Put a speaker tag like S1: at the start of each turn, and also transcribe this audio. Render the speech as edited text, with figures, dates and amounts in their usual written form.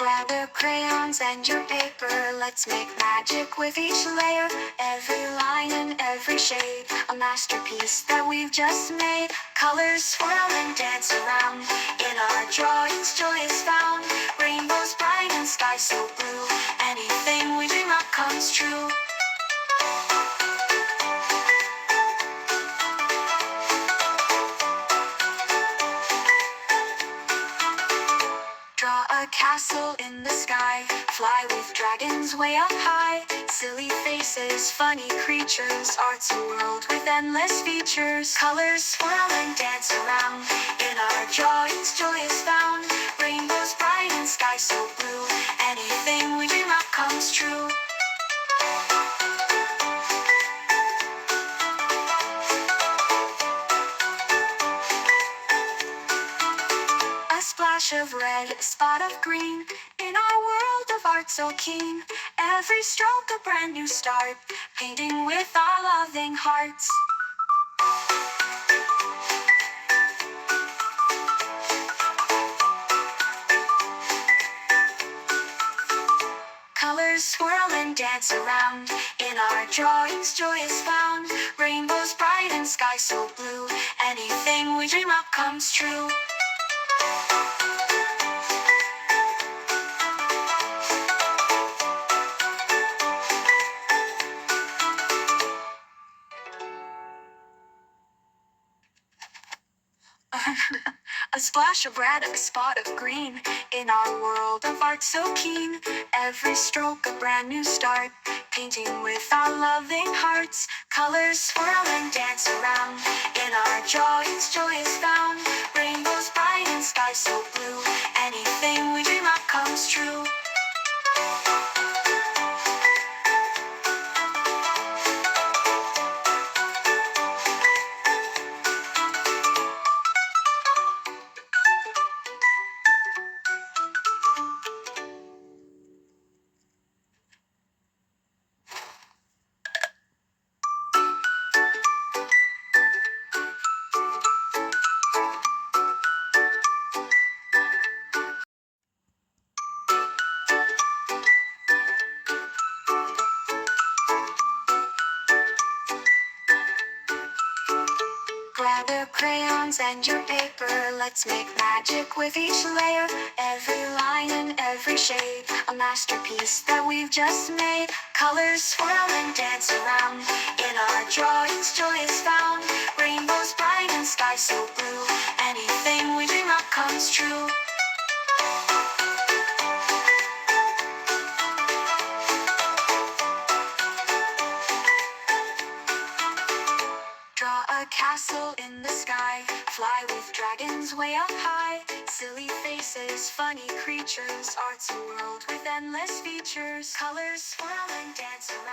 S1: Grab your crayons and your paper, let's make magic with each layer. Every line and every shade, a masterpiece that we've just made. Colors swirl and dance around, in our drawings joy is found. Rainbows bright and sky so blue, anything we dream of comes true. Draw a castle in the sky, fly with dragons way up high. Silly faces, funny creatures, art's a world with endless features. Colors swirl and dance around, in our drawings joy is found. Rainbows bright and sky so blue, anything we dream of comes true. A splash of red, a spot of green, in our world of art so keen. Every stroke a brand new start, painting with our loving hearts. Colors swirl and dance around, in our drawings joy is found. Rainbows bright and sky so blue, anything we dream of comes true. A splash of red, a spot of green, in our world of art so keen. Every stroke a brand new start, painting with our loving hearts. Colors swirl and dance around, in our drawings joy is found. Rainbows bright and sky so blue, anything we dream of comes true. Grab your crayons and your paper, let's make magic with each layer. Every line and every shade, a masterpiece that we've just made. Colors swirl and dance around, in our drawings joy is found. Rainbows bright and sky so blue, anything we dream of comes true. Draw a castle in the sky, fly with dragons way up high. Silly faces, funny creatures, art's a world with endless features. Colors swirl and dance around.